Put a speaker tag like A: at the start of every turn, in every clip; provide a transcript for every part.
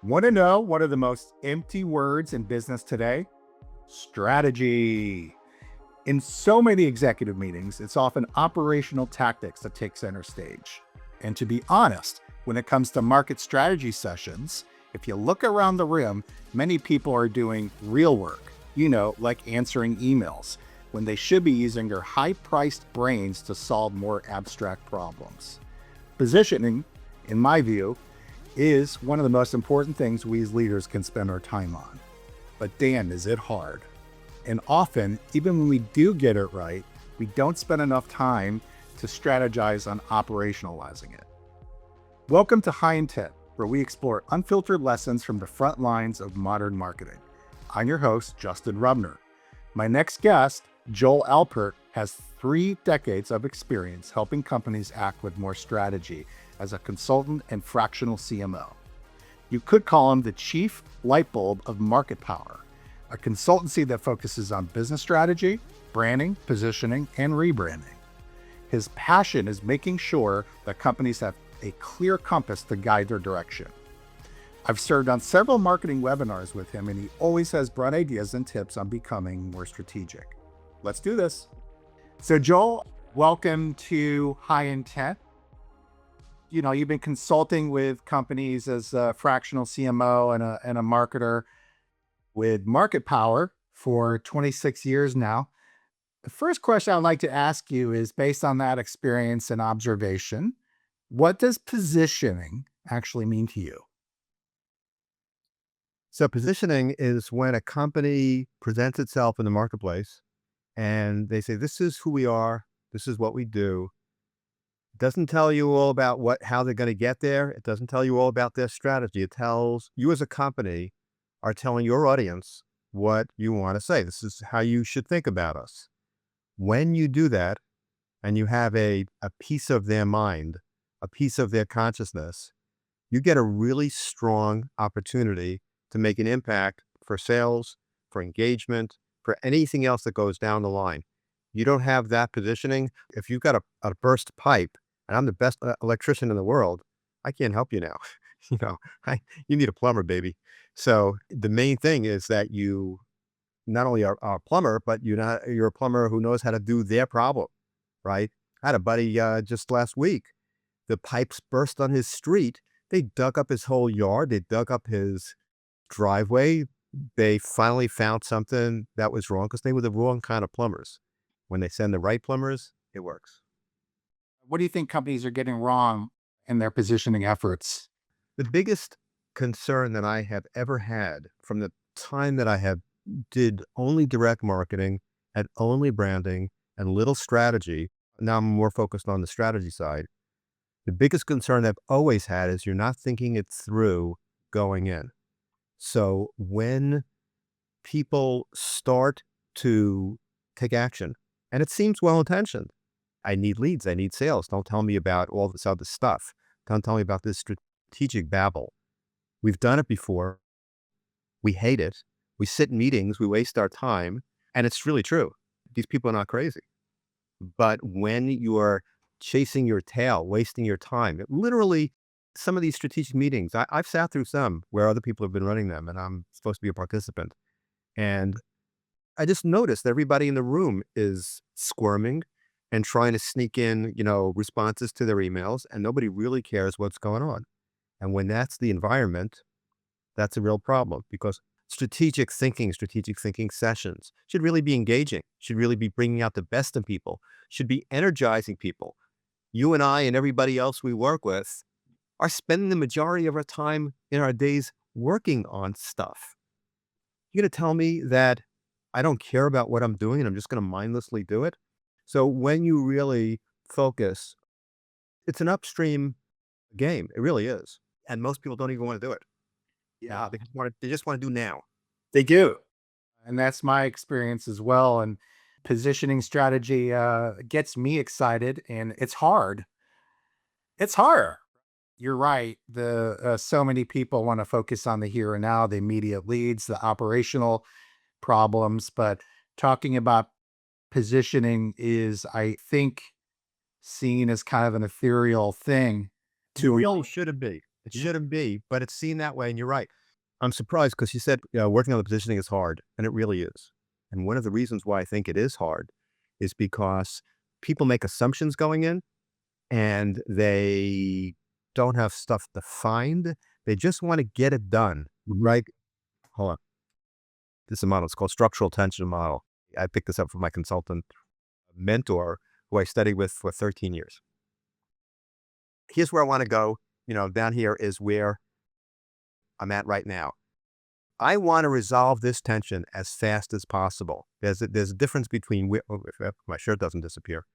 A: Want to know one of the most empty words in business today? Strategy. In so many executive meetings, it's often operational tactics that take center stage. And to be honest, when it comes to market strategy sessions, if you look around the room, many people are doing real work, like answering emails, when they should be using their high-priced brains to solve more abstract problems. Positioning, in my view, is one of the most important things we as leaders can spend our time on. But Dan, is it hard? And often, even when we do get it right, we don't spend enough time to strategize on operationalizing it. Welcome to High Intent, where we explore unfiltered lessons from the front lines of modern marketing. I'm your host, Justin Rubner. My next guest, Joel Alpert, has 3 decades of experience helping companies act with more strategy as a consultant and fractional CMO. You could call him the Chief Lightbulb of MarketPower, a consultancy that focuses on business strategy, branding, positioning, and rebranding. His passion is making sure that companies have a clear compass to guide their direction. I've served on several marketing webinars with him, and he always has bright ideas and tips on becoming more strategic. Let's do this. So Joel, welcome to High Intent. You've been consulting with companies as a fractional CMO and a marketer with MarketPower for 26 years now. The first question I'd like to ask you is, based on that experience and observation, what does positioning actually mean to you?
B: So positioning is when a company presents itself in the marketplace and they say, this is who we are, this is what we do. It doesn't tell you all about how they're going to get there. It doesn't tell you all about their strategy. It tells you as a company are telling your audience what you want to say. This is how you should think about us. When you do that and you have a piece of their mind, a piece of their consciousness, you get a really strong opportunity to make an impact for sales, for engagement, for anything else that goes down the line. You don't have that positioning. If you've got a burst pipe, and I'm the best electrician in the world, I can't help you now. You need a plumber, baby. So the main thing is that you not only are a plumber, but you're a plumber who knows how to do their problem, right? I had a buddy just last week. The pipes burst on his street. They dug up his whole yard. They dug up his driveway. They finally found something that was wrong because they were the wrong kind of plumbers. When they send the right plumbers, it works.
A: What do you think companies are getting wrong in their positioning efforts?
B: The biggest concern that I have ever had from the time that I have did only direct marketing, had only branding and little strategy. Now I'm more focused on the strategy side. The biggest concern I've always had is you're not thinking it through going in. So when people start to take action, and it seems well-intentioned, I need leads, I need sales. Don't tell me about all this other stuff. Don't tell me about this strategic babble. We've done it before. We hate it. We sit in meetings, we waste our time, and it's really true. These people are not crazy. But when you're chasing your tail, wasting your time, literally some of these strategic meetings, I've sat through some where other people have been running them and I'm supposed to be a participant. And I just noticed everybody in the room is squirming and trying to sneak in, responses to their emails, and nobody really cares what's going on. And when that's the environment, that's a real problem, because strategic thinking sessions should really be engaging, should really be bringing out the best in people, should be energizing people. You and I and everybody else we work with are spending the majority of our time in our days working on stuff. You're going to tell me that I don't care about what I'm doing and I'm just going to mindlessly do it? So when you really focus, it's an upstream game. It really is. And most people don't even want to do it.
A: Yeah,
B: They just want to do now.
A: they do. And that's my experience as well. And positioning strategy gets me excited, and it's hard. It's hard. You're right. The so many people want to focus on the here and now, the immediate leads, the operational problems, but talking about positioning is, I think, seen as kind of an ethereal thing
B: It
A: to
B: really shouldn't be. It shouldn't be, but it's seen that way. And you're right. I'm surprised because you said, working on the positioning is hard, and it really is. And one of the reasons why I think it is hard is because people make assumptions going in and they don't have stuff defined. They just want to get it done, right? Hold on. This is a model. It's called structural tension model. I picked this up from my consultant mentor who I studied with for 13 years. Here's where I want to go. Down here is where I'm at right now. I want to resolve this tension as fast as possible. There's a difference between if my shirt doesn't disappear,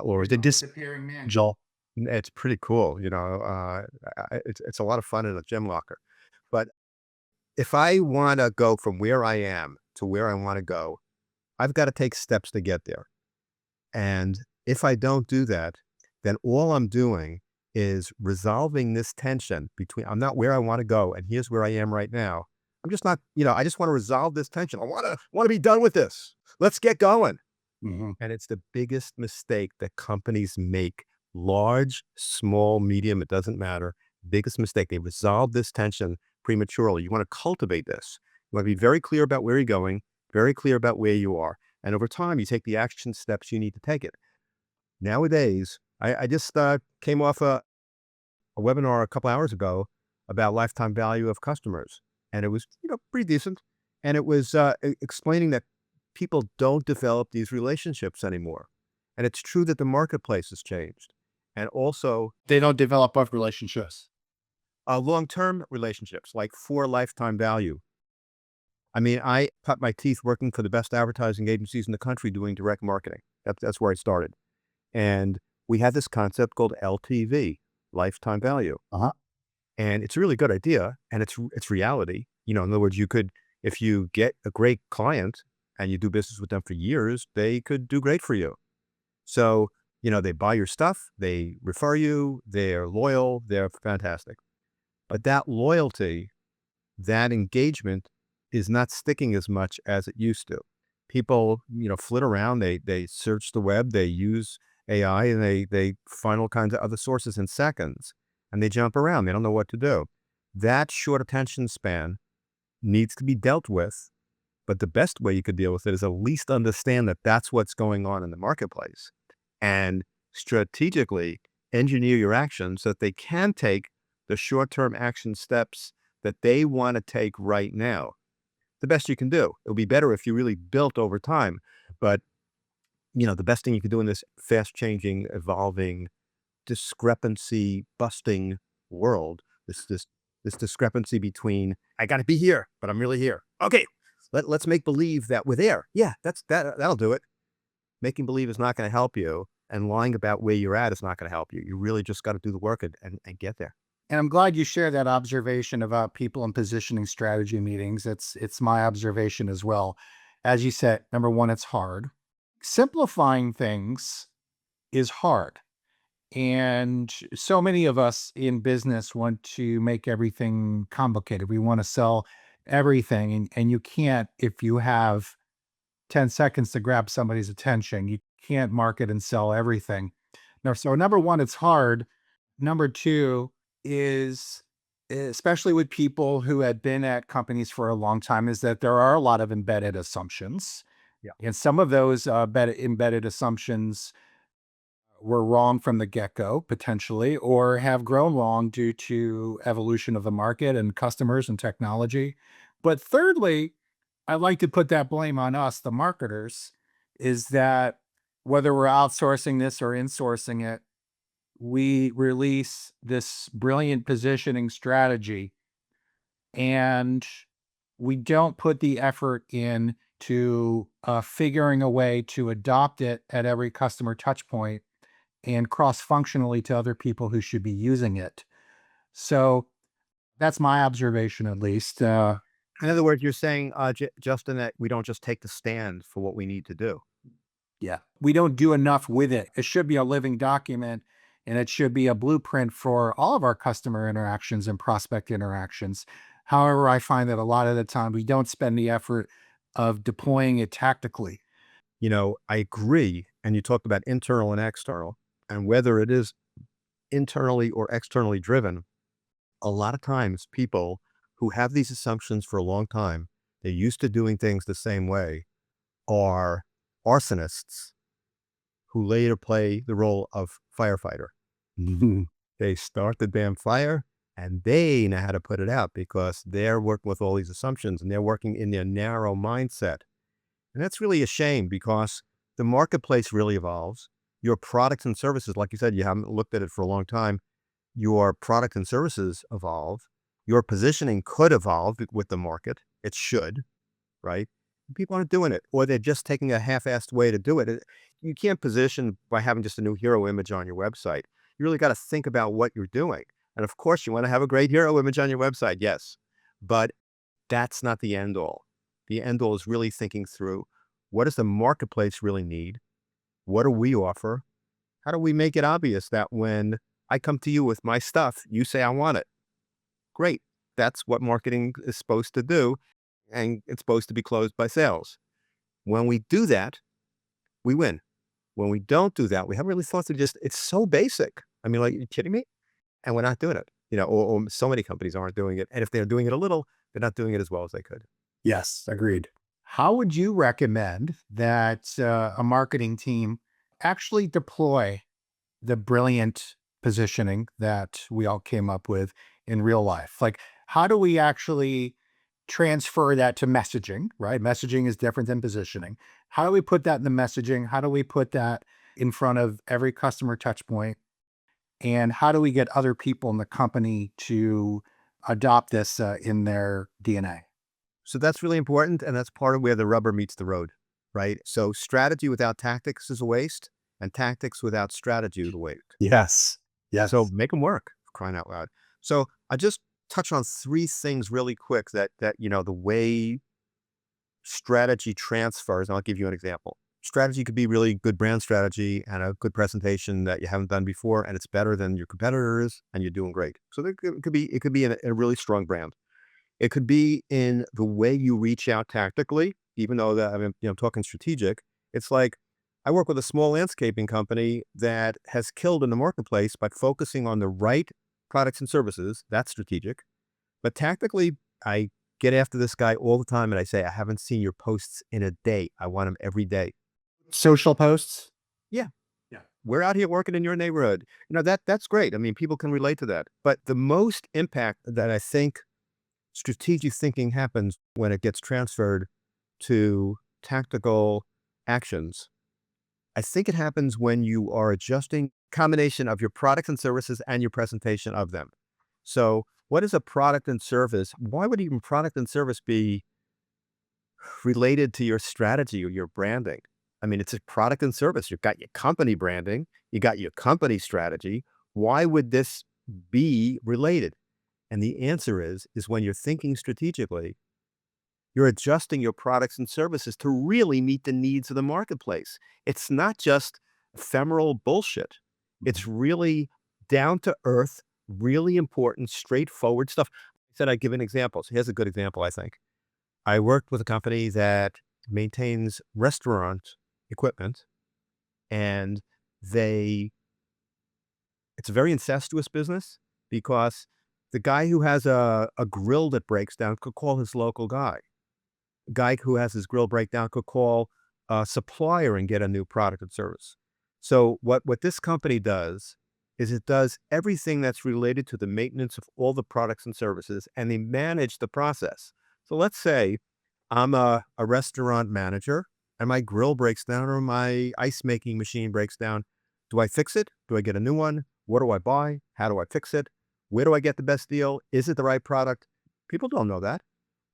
B: or the
A: Disappearing man.
B: Joel. It's pretty cool. It's a lot of fun in a gym locker. But if I want to go from where I am to where I want to go, I've got to take steps to get there. And if I don't do that, then all I'm doing is resolving this tension between I'm not where I want to go and here's where I am right now. I'm just not, I just want to resolve this tension. I want to be done with this. Let's get going.
A: Mhm.
B: And it's the biggest mistake that companies make. Large, small, medium, it doesn't matter. Biggest mistake. They resolve this tension prematurely. You want to cultivate this. You want to be very clear about where you're going, very clear about where you are. And over time, you take the action steps you need to take it. Nowadays, I just came off a webinar a couple hours ago about lifetime value of customers. And it was, pretty decent. And it was explaining that people don't develop these relationships anymore. And it's true that the marketplace has changed. And also
A: They don't develop up relationships.
B: long-term relationships, like for lifetime value. I mean, I cut my teeth working for the best advertising agencies in the country doing direct marketing. That's where I started. And we had this concept called LTV, lifetime value.
A: Uh-huh.
B: And it's a really good idea. And it's reality. In other words, if you get a great client and you do business with them for years, they could do great for you. So, they buy your stuff, they refer you, they're loyal, they're fantastic. But that loyalty, that engagement is not sticking as much as it used to. People, flit around, they search the web, they use AI, and they find all kinds of other sources in seconds, and they jump around. They don't know what to do. That short attention span needs to be dealt with, but the best way you could deal with it is at least understand that that's what's going on in the marketplace and strategically engineer your actions so that they can take the short-term action steps that they want to take right now. The best you can do. It'll be better if you really built over time, but the best thing you can do in this fast-changing, evolving, discrepancy busting world, this discrepancy between I got to be here, but I'm really here. Okay, let's make believe that we're there. Yeah, that'll do it. Making believe is not going to help you, and lying about where you're at is not going to help you. You really just got to do the work and get there.
A: And I'm glad you share that observation about people in positioning strategy meetings. It's my observation as well. As you said, number one, it's hard. Simplifying things is hard. And so many of us in business want to make everything complicated. We want to sell everything. And you can't, if you have 10 seconds to grab somebody's attention, you can't market and sell everything. No, so number one, it's hard. Number two is, especially with people who had been at companies for a long time, is that there are a lot of embedded assumptions.
B: Yeah.
A: And some of those embedded assumptions were wrong from the get-go, potentially, or have grown wrong due to evolution of the market and customers and technology. But thirdly, I like to put that blame on us, the marketers, is that whether we're outsourcing this or insourcing it, we release this brilliant positioning strategy and we don't put the effort in to figuring a way to adopt it at every customer touch point and cross-functionally to other people who should be using it. So that's my observation, at least.
B: In other words, you're saying, Justin, that we don't just take the stand for what we need to do.
A: Yeah, we don't do enough with it. It should be a living document, and it should be a blueprint for all of our customer interactions and prospect interactions. However, I find that a lot of the time we don't spend the effort of deploying it tactically.
B: I agree. And you talked about internal and external, and whether it is internally or externally driven, A lot of times people who have these assumptions for a long time, they're used to doing things the same way, are arsonists who later play the role of firefighter. They start the damn fire and they know how to put it out because they're working with all these assumptions and they're working in their narrow mindset. And that's really a shame because the marketplace really evolves. Your products and services, like you said, you haven't looked at it for a long time. Your product and services evolve. Your positioning could evolve with the market. It should, right? People aren't doing it, or they're just taking a half-assed way to do it. You can't position by having just a new hero image on your website. You really got to think about what you're doing. And of course, you want to have a great hero image on your website, yes, but that's not the end all. The end all is really thinking through, what does the marketplace really need? What do we offer? How do we make it obvious that when I come to you with my stuff, you say, I want it? Great. That's what marketing is supposed to do. And it's supposed to be closed by sales. When we do that, we win. When we don't do that, we haven't really thought through it's so basic. I mean, like, are you kidding me? And we're not doing it, or so many companies aren't doing it. And if they're doing it a little, they're not doing it as well as they could.
A: Yes, agreed. How would you recommend that a marketing team actually deploy the brilliant positioning that we all came up with in real life? Like, how do we actually transfer that to messaging, right? Messaging is different than positioning. How do we put that in the messaging? How do we put that in front of every customer touch point? And how do we get other people in the company to adopt this in their DNA?
B: So that's really important. And that's part of where the rubber meets the road, right? So strategy without tactics is a waste, and tactics without strategy is a waste.
A: Yes. Yes.
B: So make them work, for crying out loud. So I just touch on three things really quick that the way strategy transfers, and I'll give you an example. Strategy could be really good brand strategy and a good presentation that you haven't done before, and it's better than your competitors, and you're doing great. So it could be in a really strong brand. It could be in the way you reach out tactically, even though that, I mean, I'm talking strategic. It's like I work with a small landscaping company that has killed in the marketplace by focusing on the right products and services. That's strategic. But tactically, I get after this guy all the time and I say, I haven't seen your posts in a day. I want them every day.
A: Social posts.
B: Yeah.
A: Yeah.
B: We're out here working in your neighborhood. That's great. I mean, people can relate to that. But the most impact that I think strategic thinking happens when it gets transferred to tactical actions. I think it happens when you are adjusting combination of your products and services and your presentation of them. So what is a product and service? Why would even product and service be related to your strategy or your branding? I mean, it's a product and service. You've got your company branding, you got your company strategy. Why would this be related? And the answer is when you're thinking strategically, you're adjusting your products and services to really meet the needs of the marketplace. It's not just ephemeral bullshit. It's really down to earth, really important, straightforward stuff. I said I'd give an example. So here's a good example, I think. I worked with a company that maintains restaurant equipment, and it's a very incestuous business because the guy who has a grill that breaks down could call his local guy. A guy who has his grill breakdown could call a supplier and get a new product and service. So what this company does is it does everything that's related to the maintenance of all the products and services, and they manage the process. So let's say I'm a restaurant manager and my grill breaks down or my ice making machine breaks down. Do I fix it? Do I get a new one? What do I buy? How do I fix it? Where do I get the best deal? Is it the right product? People don't know that.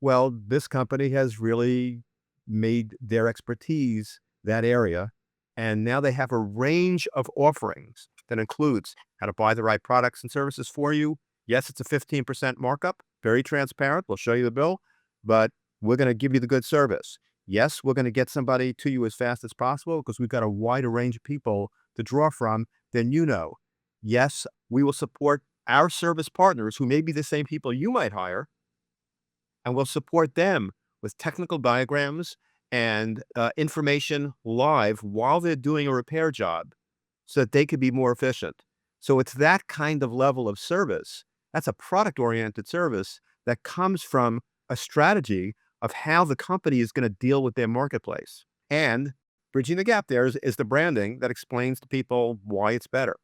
B: Well, this company has really made their expertise that area. And now they have a range of offerings that includes how to buy the right products and services for you. Yes, it's a 15% markup, very transparent. We'll show you the bill, but we're going to give you the good service. Yes, we're going to get somebody to you as fast as possible because we've got a wider range of people to draw from than you know. Yes, we will support our service partners who may be the same people you might hire, and we'll support them with technical diagrams and information live while they're doing a repair job so that they could be more efficient. So it's that kind of level of service That's a product-oriented service that comes from a strategy of how the company is going to deal with their marketplace. And bridging the gap there is the branding that explains to people why it's better.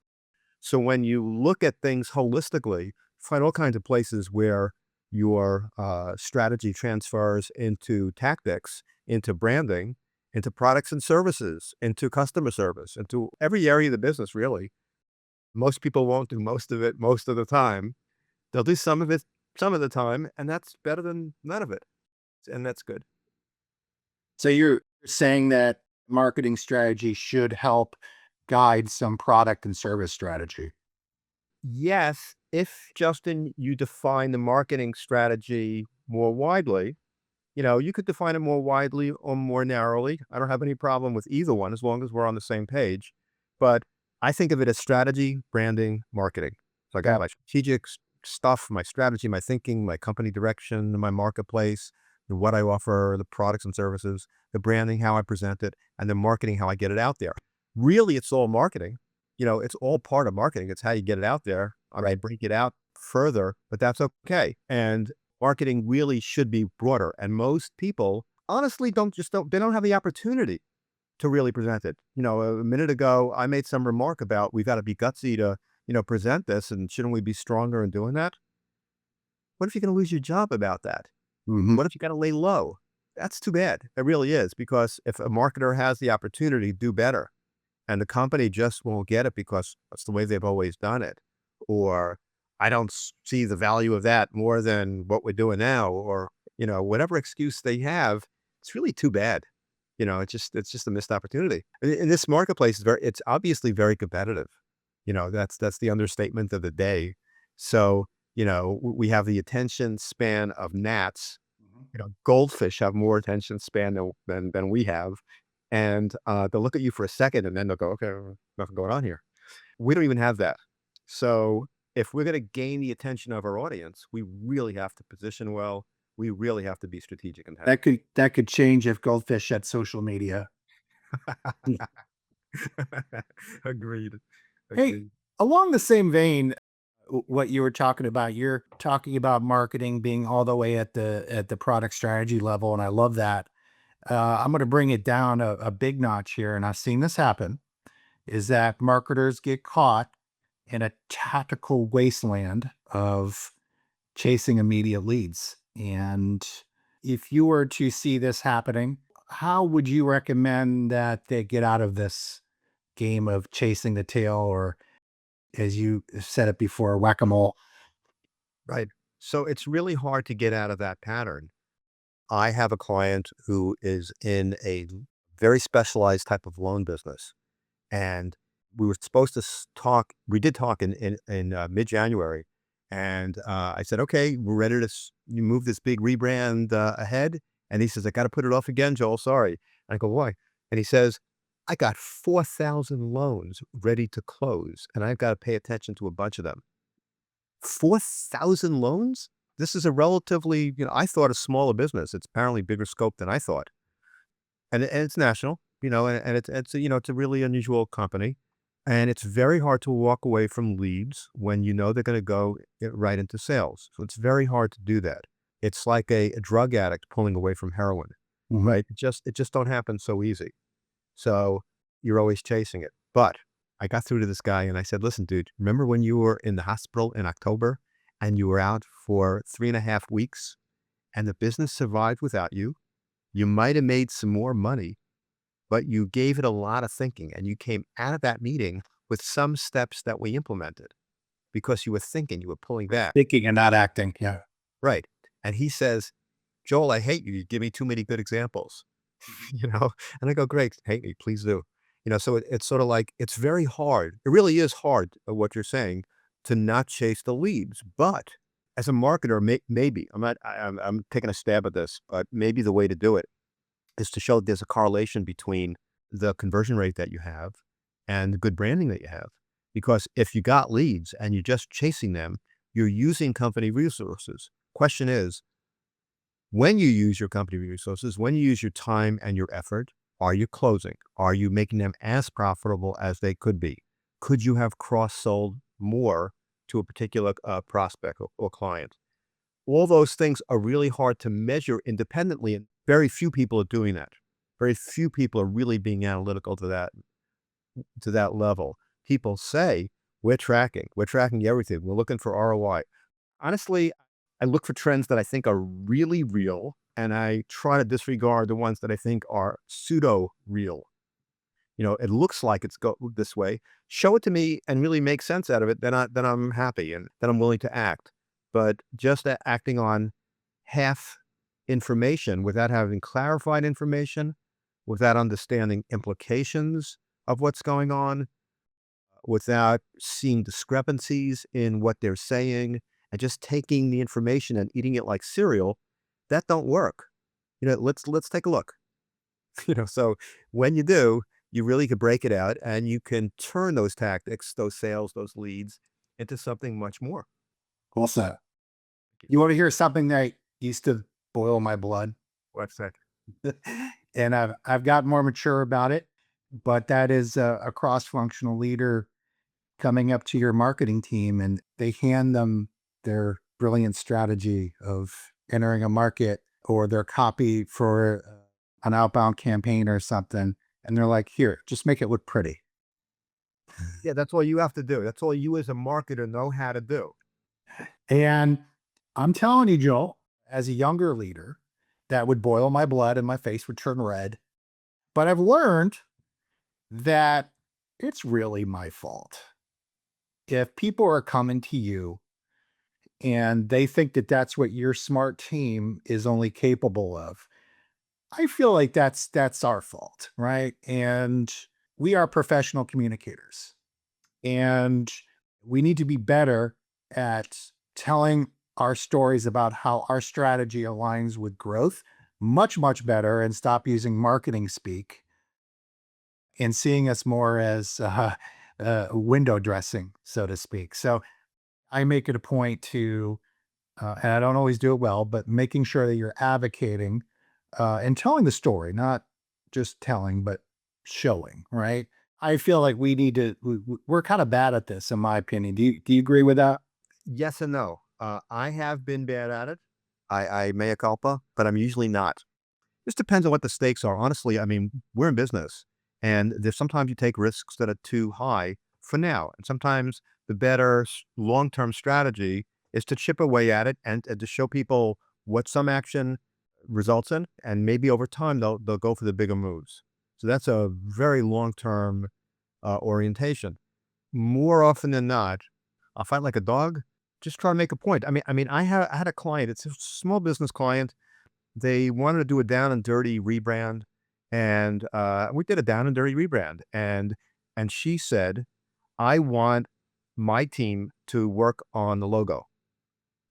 B: So when you look at things holistically, find all kinds of places where your strategy transfers into tactics, into branding, into products and services, into customer service, into every area of the business, really. Most people won't do most of it most of the time. They'll do some of it some of the time, and that's better than none of it. And that's good.
A: So you're saying that marketing strategy should help guide some product and service strategy.
B: Yes, if Justin, you define the marketing strategy more widely, you could define it more widely or more narrowly. I don't have any problem with either one as long as we're on the same page. But I think of it as strategy, branding, marketing. So I got
A: Yeah.
B: my strategic stuff, my strategy, my thinking, my company direction, my marketplace, what I offer, the products and services, the branding, how I present it, and the marketing, how I get it out there. Really, it's all marketing. It's all part of marketing. It's how you get it out there. I mean, break it out further, but that's okay. And marketing really should be broader. And most people honestly they don't have the opportunity to really present it. A minute ago, I made some remark about we've got to be gutsy to, present this and shouldn't we be stronger in doing that? What if you're going to lose your job about that?
A: Mhm.
B: What if you got to lay low? That's too bad. It really is because if a marketer has the opportunity to do better and the company just won't get it because that's the way they've always done it, or I don't see the value of that more than what we're doing now, or whatever excuse they have, it's really too bad. It's just a missed opportunity. And this marketplace is it's obviously very competitive. That's the understatement of the day. So we have the attention span of gnats.
A: Mhm.
B: Goldfish have more attention span than we have. And they'll look at you for a second and then they'll go, okay, nothing going on here. We don't even have that. So if we're going to gain the attention of our audience, we really have to position well. We really have to be strategic and
A: That could change if Goldfish had social media.
B: Agreed.
A: Hey,
B: Agreed.
A: along the same vein, what you were talking about, you're talking about marketing being all the way at the product strategy level, and I love that. I'm going to bring it down a big notch here, and I've seen this happen. Is that marketers get caught in a tactical wasteland of chasing immediate leads, and if you were to see this happening, how would you recommend that they get out of this game of chasing the tail, or as you said it before, whack-a-mole?
B: Right. So it's really hard to get out of that pattern. I have a client who is in a very specialized type of loan business. And we were supposed to talk. We did talk in mid-January, and I said, "Okay, we're ready to you move this big rebrand ahead." And he says, "I got to put it off again, Joel. Sorry." And I go, "Why?" And he says, "I got 4,000 loans ready to close, and I've got to pay attention to a bunch of them. 4,000 loans? This is a relatively, I thought a smaller business. It's apparently bigger scope than I thought, and it's national, it's a really unusual company, and it's very hard to walk away from leads when you know they're going to go right into sales. So it's very hard to do that. It's like a drug addict pulling away from heroin,
A: Mhm.
B: right? It just don't happen so easy. So you're always chasing it. But I got through to this guy and I said, "Listen, dude, remember when you were in the hospital in October and you were out for 3.5 weeks and the business survived without you? You might have made some more money, but you gave it a lot of thinking and you came out of that meeting with some steps that we implemented because you were thinking, you were pulling back."
A: Thinking and not acting. Yeah.
B: Right. And he says, "Joel, I hate you. You give me too many good examples."
A: Mhm.
B: you know? And I go, "Great. Hate me. Please do." So it's sort of like, it's very hard. It really is hard, what you're saying, to not chase the leads. But as a marketer, maybe I'm not, I'm taking a stab at this, but maybe the way to do it is to show there's a correlation between the conversion rate that you have and the good branding that you have. Because if you got leads and you're just chasing them, you're using company resources. Question is, when you use your company resources, when you use your time and your effort, are you closing? Are you making them as profitable as they could be? Could you have cross-sold more to a particular prospect or client. All those things are really hard to measure independently, and very few people are doing that. Very few people are really being analytical to that level. People say, we're tracking everything. We're looking for ROI. Honestly, I look for trends that I think are really real, and I try to disregard the ones that I think are pseudo real. It looks like it's go this way. Show it to me and really make sense out of it. Then I'm happy, and then I'm willing to act. But just acting on half information without having clarified information, without understanding implications of what's going on, without seeing discrepancies in what they're saying, and just taking the information and eating it like cereal, that don't work. Let's take a look. So when you do, you really could break it out, and you can turn those tactics, those sales, those leads into something much more.
A: Well said. You want to hear something that used to boil my blood?
B: What's that?
A: And I've got more mature about it, but that is a cross-functional leader coming up to your marketing team, and they hand them their brilliant strategy of entering a market or their copy for an outbound campaign or something. And they're like, here, just make it look pretty.
B: Yeah, that's all you have to do. That's all you as a marketer know how to do.
A: And I'm telling you, Joel, as a younger leader, that would boil my blood and my face would turn red. But I've learned that it's really my fault. If people are coming to you and they think that that's what your smart team is only capable of, I feel like that's our fault, right? And we are professional communicators, and we need to be better at telling our stories about how our strategy aligns with growth, much, much better, and stop using marketing speak and seeing us more as window dressing, so to speak. So I make it a point to, and I don't always do it well, but making sure that you're advocating and telling the story, not just telling, but showing, right? I feel like we need to, we're kind of bad at this, in my opinion. Do you agree with that?
B: Yes and no. I have been bad at it. I mea culpa, but I'm usually not. This depends on what the stakes are. Honestly, I mean, we're in business, and there's sometimes you take risks that are too high for now. And sometimes the better long-term strategy is to chip away at it, and to show people what some action results in. And maybe over time, they'll go for the bigger moves. So that's a very long-term orientation. More often than not, I'll fight like a dog, just try to make a point. I had a client, it's a small business client. They wanted to do a down and dirty rebrand, and we did a down and dirty rebrand. And she said, I want my team to work on the logo.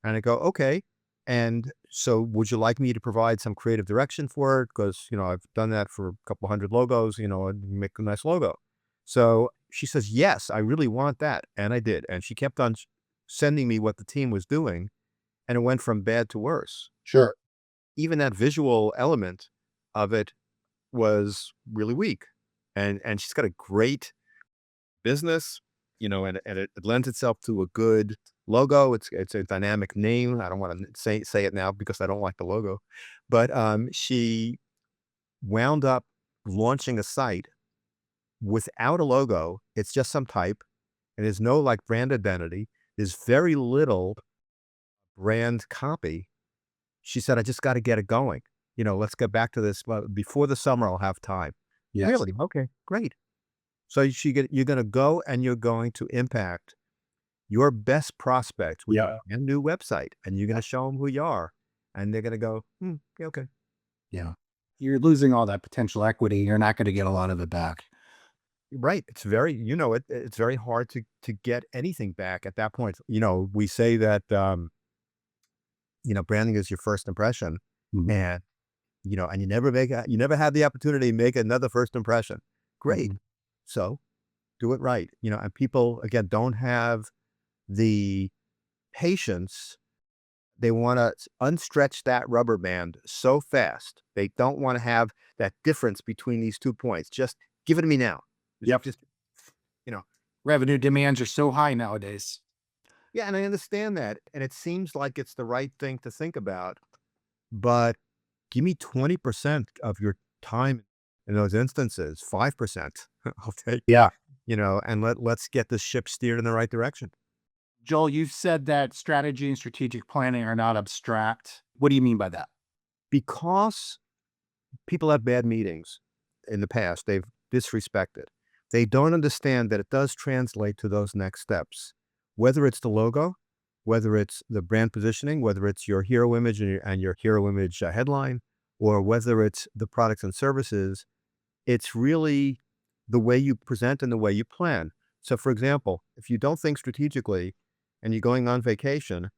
B: And I go, okay. And so would you like me to provide some creative direction for it? Because, I've done that for a couple hundred logos, and make a nice logo. So she says, yes, I really want that. And I did. And she kept on sending me what the team was doing, and it went from bad to worse.
A: Sure.
B: Even that visual element of it was really weak. And she's got a great business, and it lends itself to a good logo. It's a dynamic name. I don't want to say it now because I don't like the logo. But she wound up launching a site without a logo. It's just some type. And there's no like brand identity. There's very little brand copy. She said, I just got to get it going. Let's get back to this. Well, before the summer, I'll have time.
A: Yes.
B: Really? Okay, great. So you're going to go and you're going to impact your best prospects with
A: Yeah.
B: a new website, and you're going to show them who you are, and they're going to go, yeah, okay.
A: Yeah. You're losing all that potential equity. You're not going to get a lot of it back.
B: Right. It's very, it's very hard to get anything back at that point. We say that, branding is your first impression,
A: Mhm.
B: and, and you never had the opportunity to make another first impression. Great.
A: Mhm.
B: So do it right. And people, again, don't have the patience. They want to unstretch that rubber band so fast. They don't want to have that difference between these 2 points. Just give it to me now.
A: Yep.
B: Just, you know,
A: Revenue demands are so high nowadays.
B: Yeah, and I understand that, and it seems like it's the right thing to think about, but give me 20% of your time in those instances, 5%. I'll take,
A: Yeah.
B: and let's get this ship steered in the right direction.
A: Joel, you've said that strategy and strategic planning are not abstract. What do you mean by that?
B: Because people have bad meetings in the past, they've disrespected. They don't understand that it does translate to those next steps, whether it's the logo, whether it's the brand positioning, whether it's your hero image and your hero image headline, or whether it's the products and services. It's really the way you present and the way you plan. So, for example, if you don't think strategically and you're going on vacation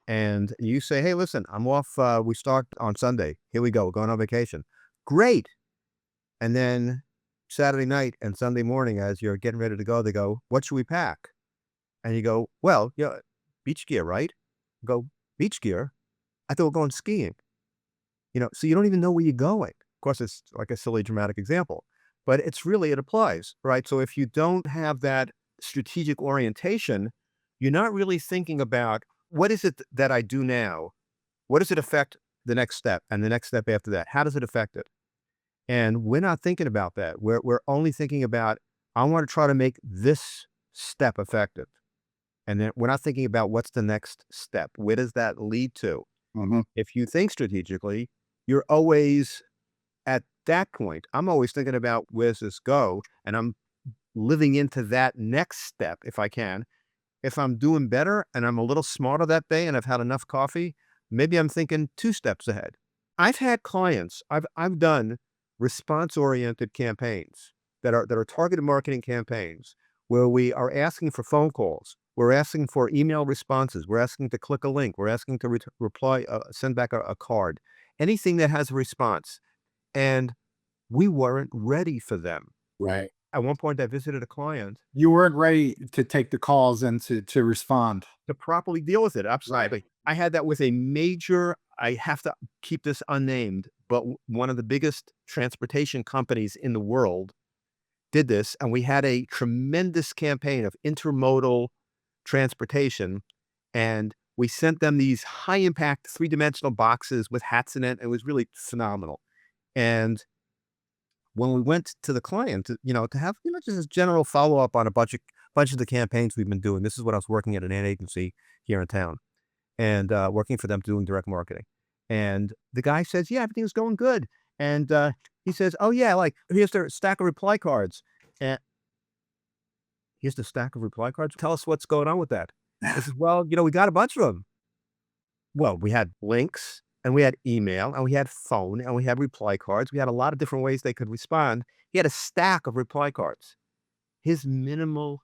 B: and you say, hey, listen, I'm off, we start on Sunday. Here we go. We're going on vacation. Great. And then Saturday night and Sunday morning, as you're getting ready to go, they go, what should we pack? And you go, well, yeah, beach gear, right? You go, beach gear? I thought we're going skiing. So you don't even know where you're going. Of course, it's like a silly, dramatic example, but it applies, right? So if you don't have that strategic orientation, you're not really thinking about what is it that I do now? What does it affect the next step and the next step after that? How does it affect it? And we're not thinking about that. We're only thinking about, I want to try to make this step effective. And then we're not thinking about what's the next step. Where does that lead to?
A: Mhm.
B: If you think strategically, you're always at that point. I'm always thinking about where's this go? And I'm living into that next step if I can. If I'm doing better and I'm a little smarter that day and I've had enough coffee, maybe I'm thinking 2 steps ahead. I've had clients, I've done response-oriented campaigns that are targeted marketing campaigns where we are asking for phone calls. We're asking for email responses. We're asking to click a link. We're asking to reply, send back a card, anything that has a response. And we weren't ready for them.
A: Right.
B: At one point, I visited a client
A: You weren't ready to take the calls and to respond.
B: to properly deal with it. Absolutely. I had that with a major, I have to keep this unnamed, but one of the biggest transportation companies in the world did this. And we had a tremendous campaign of intermodal transportation. And we sent them these high impact 3-dimensional boxes with hats in it. It was really phenomenal. And when we went to the client, to have, just a general follow up on a bunch of the campaigns we've been doing. This is when I was working at an ad agency here in town and working for them doing direct marketing. And the guy says, yeah, everything's going good. And he says, oh yeah, like here's the stack of reply cards. And here's the stack of reply cards. Tell us what's going on with that. I says, well, we got a bunch of them. Well, we had links and we had email and we had phone and we had reply cards. We had a lot of different ways they could respond. He had a stack of reply cards. His minimal,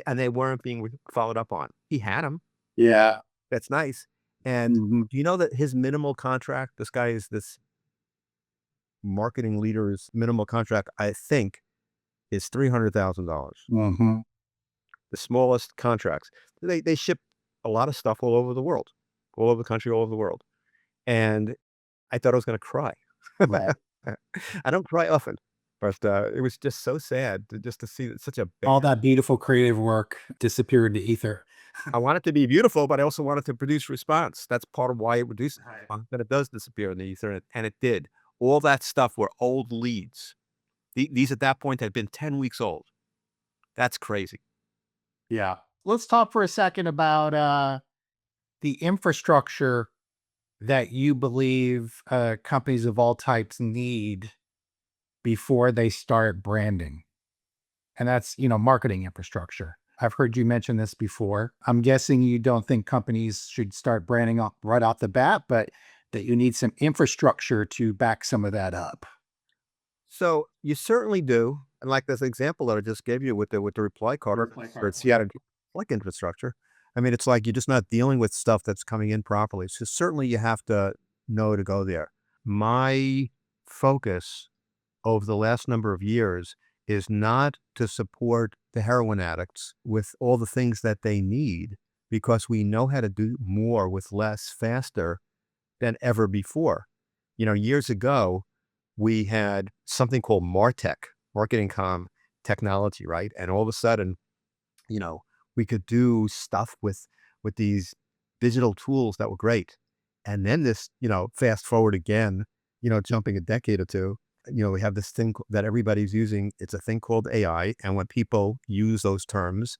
B: and they weren't being followed up on. He had them.
A: Yeah.
B: That's nice. And
A: Mhm.
B: do you know that his minimal contract, this marketing leader's minimal contract, I think, is $300,000.
A: Mhm.
B: The smallest contracts. They ship a lot of stuff all over the world, all over the country, all over the world. And I thought I was gonna cry.
A: Right.
B: I don't cry often, but, it was just so sad to see that such a bad.
A: All that beautiful creative work disappeared into ether.
B: I want it to be beautiful, but I also want it to produce response. That's part of why it reduces
A: Right.
B: that it does disappear in the ether, and it did. All that stuff were old leads. These at that point had been 10 weeks old. That's crazy.
A: Yeah. Let's talk for a second about the infrastructure that you believe companies of all types need before they start branding. And that's, marketing infrastructure. I've heard you mention this before. I'm guessing you don't think companies should start branding up right off the bat, but that you need some infrastructure to back some of that up.
B: So, you certainly do, and like this example that I just gave you with the reply card or it's yet like infrastructure. I mean, it's like you're just not dealing with stuff that's coming in properly. So certainly you have to know to go there. My focus over the last number of years is not to support the heroin addicts with all the things that they need because we know how to do more with less faster than ever before. Years ago, we had something called MarTech, marketing com technology, right? And all of a sudden, you know, we could do stuff with with these digital tools that were great. And then this, fast forward again, jumping a decade or two, we have this thing that everybody's using. It's a thing called AI. And when people use those terms,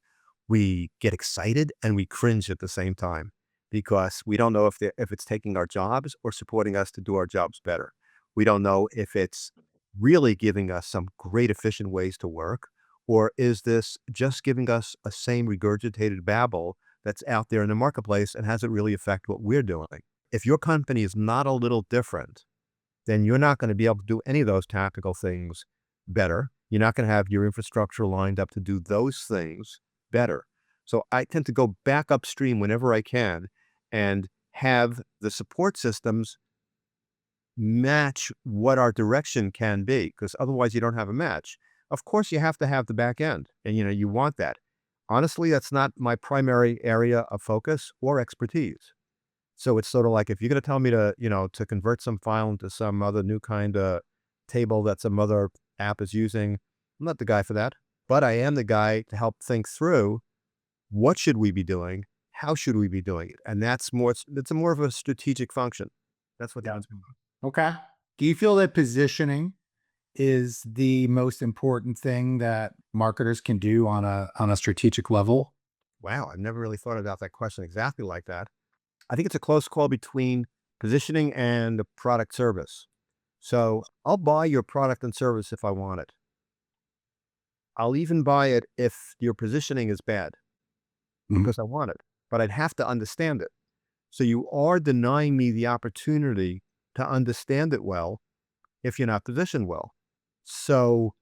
B: we get excited and we cringe at the same time because we don't know if it's taking our jobs or supporting us to do our jobs better. We don't know if it's really giving us some great efficient ways to work, or is this just giving us a same regurgitated babble that's out there in the marketplace and hasn't really affect what we're doing? If your company is not a little different, then you're not going to be able to do any of those tactical things better. You're not going to have your infrastructure lined up to do those things better. So I tend to go back upstream whenever I can and have the support systems match what our direction can be, because otherwise you don't have a match. Of course, you have to have the back end, and you want that. Honestly, that's not my primary area of focus or expertise. So it's sort of like if you're going to tell me to convert some file into some other new kind of table that some other app is using, I'm not the guy for that. But I am the guy to help think through what should we be doing, how should we be doing it, and it's more of a strategic function. That's what
A: Yeah.
B: that's.
A: Okay. Do you feel that positioning is the most important thing that marketers can do on a strategic level?
B: Wow, I've never really thought about that question exactly like that. I think it's a close call between positioning and the product service. So I'll buy your product and service if I want it. I'll even buy it if your positioning is bad
A: Mhm.
B: because I want it, but I'd have to understand it. So you are denying me the opportunity to understand it well if you're not positioned well. So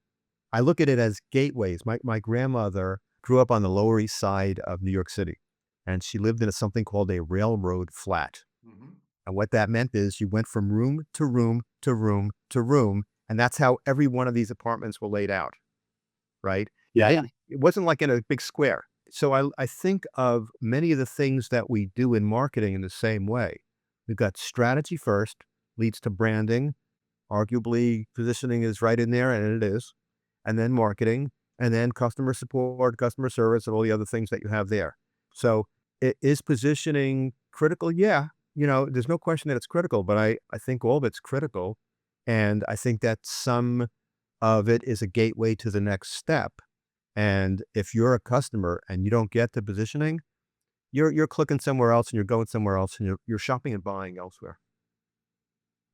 B: I look at it as gateways. My grandmother grew up on the Lower East Side of New York City, and she lived in something called a railroad flat.
A: Mhm.
B: And what that meant is you went from room to room to room to room, and that's how every one of these apartments were laid out, right?
A: Yeah, yeah.
B: It wasn't like in a big square. So I think of many of the things that we do in marketing in the same way. We've got strategy first, leads to branding. Arguably, positioning is right in there, and it is. And then marketing, and then customer support, customer service, and all the other things that you have there. So is positioning critical? Yeah. There's no question that it's critical, but I think all of it's critical. And I think that some of it is a gateway to the next step. And if you're a customer and you don't get the positioning, you're clicking somewhere else and you're going somewhere else and you're shopping and buying elsewhere.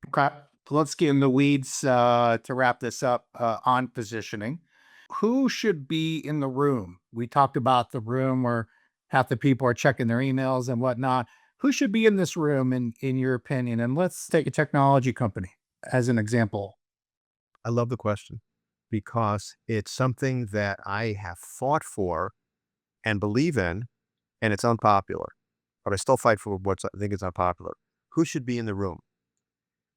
A: Okay. Let's get in the weeds to wrap this up on positioning. Who should be in the room? We talked about the room where half the people are checking their emails and whatnot. Who should be in this room, in your opinion? And let's take a technology company as an example.
B: I love the question because it's something that I have fought for and believe in, and it's unpopular, but I still fight for what I think is unpopular. Who should be in the room?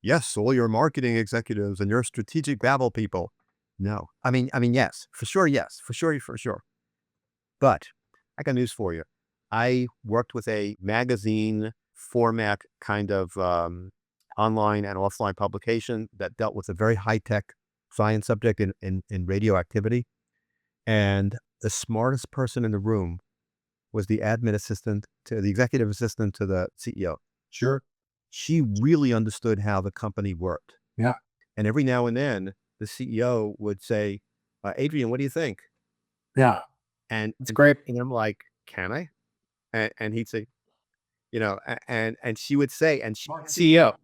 B: Yes, all your marketing executives and your strategic babble people. No, I mean, yes, for sure, yes, for sure, for sure. But I got news for you. I worked with a magazine format kind of online and offline publication that dealt with a very high tech science subject in radioactivity. And the smartest person in the room was the executive assistant to the CEO.
A: Sure.
B: She really understood how the company worked.
A: Yeah.
B: And every now and then the CEO would say, Adrian, what do you think?
A: Yeah.
B: And,
A: It's
B: and,
A: great.
B: and I'm like, can I? And he'd say, and she would say, and
A: CEO.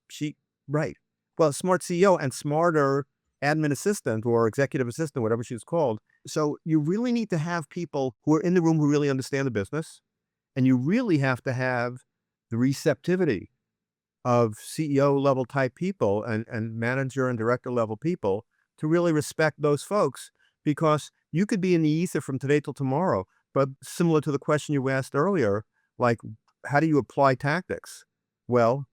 B: she, right. Well, smart CEO and smarter admin assistant or executive assistant, whatever she was called. So you really need to have people who are in the room who really understand the business. And you really have to have the receptivity of CEO level type people and manager and director level people to really respect those folks, because you could be in the ether from today till tomorrow. But similar to the question you asked earlier, like, how do you apply tactics? Well,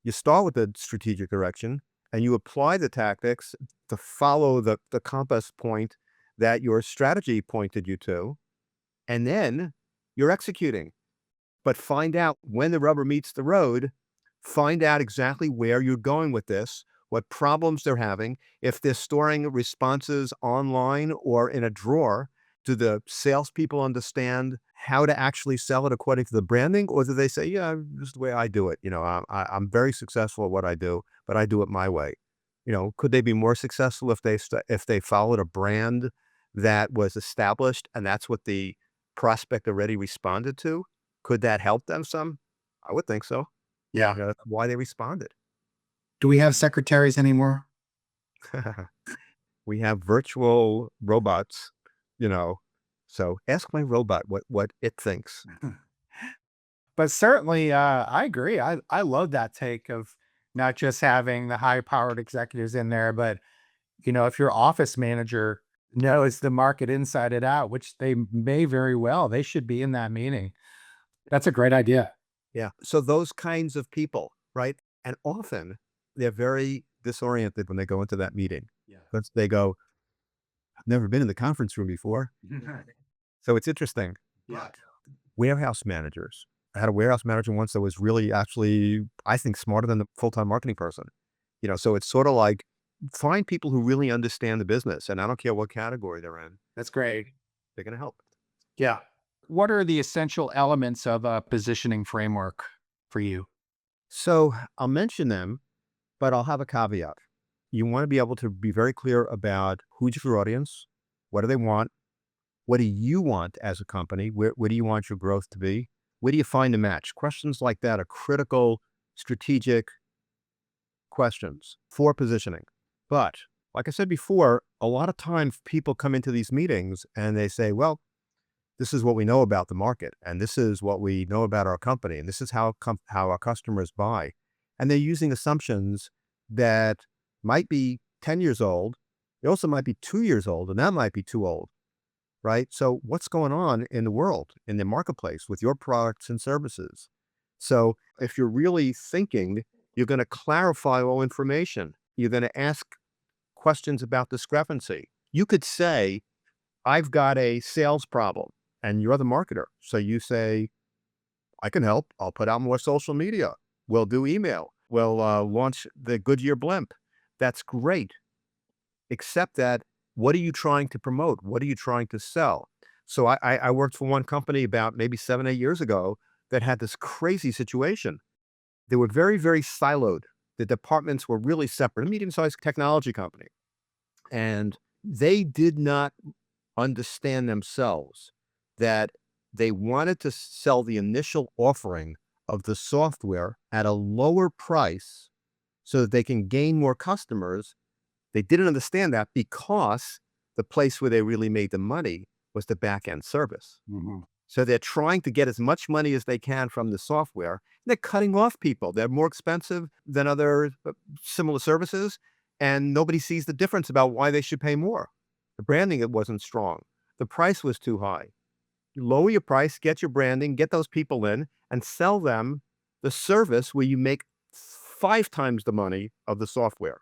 B: you start with the strategic direction and you apply the tactics to follow the compass point that your strategy pointed you to. And then you're executing. But find out when the rubber meets the road, find out exactly where you're going with this, what problems they're having, if they're storing responses online or in a drawer, Do the salespeople understand how to actually sell it according to the branding, or do they say, "Yeah, this is the way I do it. I'm very successful at what I do, but I do it my way." Could they be more successful if they followed a brand that was established and that's what the prospect already responded to? Could that help them some? I would think so.
A: Yeah.
B: That's why they responded.
A: Do we have secretaries anymore?
B: We have virtual robots, you know. So ask my robot what it thinks.
A: But certainly, I agree. I love that take of not just having the high powered executives in there, but if your office manager knows the market inside and out, which they may very well, they should be in that meeting. That's a great idea.
B: Yeah. So those kinds of people, right? And often they're very disoriented when they go into that meeting.
A: Yeah.
B: Because they go, I've never been in the conference room before. So it's interesting.
A: Yeah.
B: Warehouse managers. I had a warehouse manager once that was really actually, I think, smarter than the full-time marketing person. So it's sort of like find people who really understand the business. And I don't care what category they're in,
A: That's great.
B: they're going to help.
A: Yeah. What are the essential elements of a positioning framework for you?
B: So I'll mention them, but I'll have a caveat. You want to be able to be very clear about who's your audience, what do they want, what do you want as a company, where do you want your growth to be, where do you find a match? Questions like that are critical, strategic questions for positioning. But like I said before, a lot of times people come into these meetings and they say, well, this is what we know about the market, and this is what we know about our company, and this is how our customers buy. And they're using assumptions that might be 10 years old. They also might be 2 years old, and that might be too old, right? So what's going on in the world, in the marketplace with your products and services? So if you're really thinking, you're going to clarify all information. You're going to ask questions about discrepancy. You could say, I've got a sales problem and you're the marketer. So you say, I can help. I'll put out more social media. We'll do email. We'll launch the Goodyear blimp. That's great. Except that, what are you trying to promote? What are you trying to sell? So I worked for one company about maybe 7, 8 years ago that had this crazy situation. They were very, very siloed. The departments were really separate, a medium-sized technology company. And they did not understand themselves that they wanted to sell the initial offering of the software at a lower price so that they can gain more customers. They didn't understand that because the place where they really made the money was the back end service.
A: Mhm.
B: So they're trying to get as much money as they can from the software. They're cutting off people. They're more expensive than other similar services, and nobody sees the difference about why they should pay more. The branding, it wasn't strong. The price was too high. Lower your price, get your branding, get those people in, and sell them the service where you make 5 times the money of the software.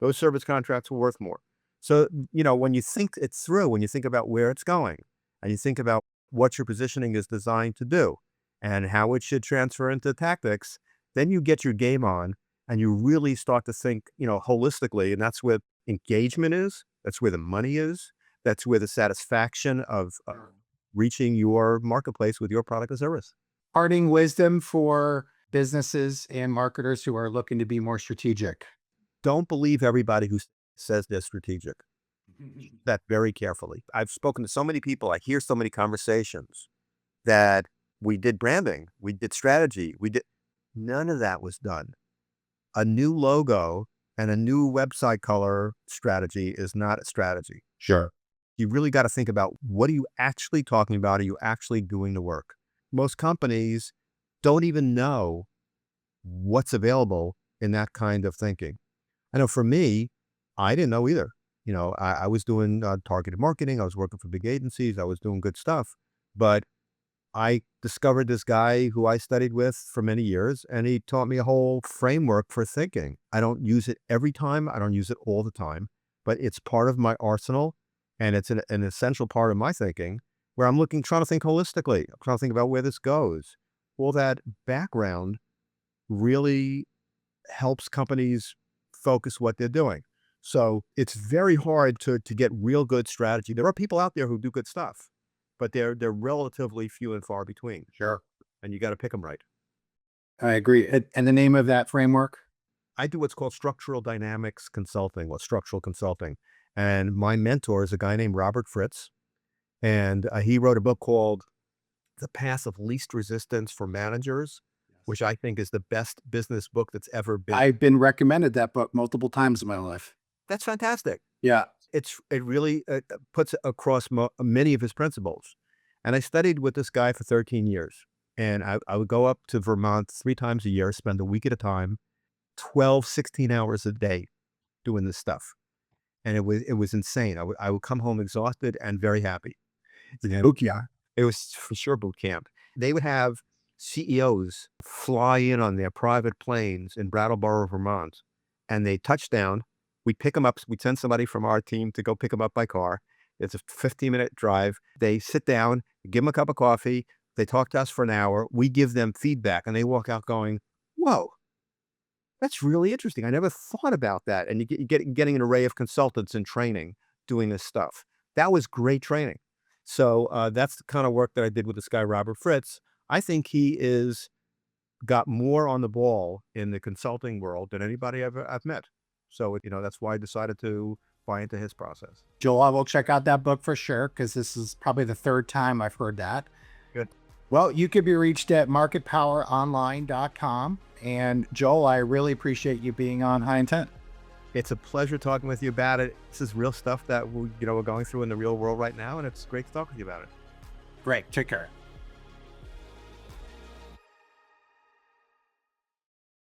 B: Those service contracts were worth more. So, when you think it through, when you think about where it's going, and you think about what your positioning is designed to do and how it should transfer into tactics, then you get your game on and you really start to think, holistically. And that's where engagement is. That's where the money is. That's where the satisfaction of reaching your marketplace with your product or service.
A: Parting wisdom for businesses and marketers who are looking to be more strategic.
B: Don't believe everybody who says they're strategic. That very carefully. I've spoken to so many people. I hear so many conversations that we did branding, we did strategy, none of that was done. A new logo and a new website color strategy is not a strategy.
A: Sure.
B: You really got to think about, what are you actually talking about? Are you actually doing the work? Most companies don't even know what's available in that kind of thinking. I know for me, I didn't know either. I was doing targeted marketing. I was working for big agencies. I was doing good stuff. But I discovered this guy who I studied with for many years, and he taught me a whole framework for thinking. I don't use it every time. I don't use it all the time, but it's part of my arsenal, and it's an essential part of my thinking, where I'm trying to think holistically. I'm trying to think about where this goes. All that background really helps companies focus what they're doing. So it's very hard to get real good strategy. There are people out there who do good stuff, but they're relatively few and far between.
A: Sure.
B: And you got to pick them right.
A: I agree. And the name of that framework?
B: I do what's called structural dynamics consulting, or structural consulting. And my mentor is a guy named Robert Fritz. And he wrote a book called The Path of Least Resistance for Managers, which I think is the best business book that's ever been.
A: I've been recommended that book multiple times in my life.
B: That's fantastic.
A: Yeah.
B: It really puts across many of his principles. And I studied with this guy for 13 years. And I would go up to Vermont 3 times a year, spend a week at a time, 12, 16 hours a day doing this stuff. And it was insane. I would come home exhausted and very happy.
A: Yeah.
B: It was for sure boot camp. They would have CEOs fly in on their private planes in Brattleboro, Vermont, and they touch down. We'd pick them up. We'd send somebody from our team to go pick them up by car. It's a 15-minute drive. They sit down, give them a cup of coffee. They talk to us for an hour. We give them feedback, and they walk out going, whoa, that's really interesting. I never thought about that. And you getting an array of consultants in training doing this stuff. That was great training. So that's the kind of work that I did with this guy, Robert Fritz. I think he got more on the ball in the consulting world than anybody I've met. So, that's why I decided to buy into his process.
A: Joel, I will check out that book for sure, because this is probably the 3rd time I've heard that.
B: Good.
A: Well, you could be reached at marketpoweronline.com. And Joel, I really appreciate you being on High Intent.
B: It's a pleasure talking with you about it. This is real stuff that we're going through in the real world right now, and it's great to talk with you about it.
A: Great. Take care.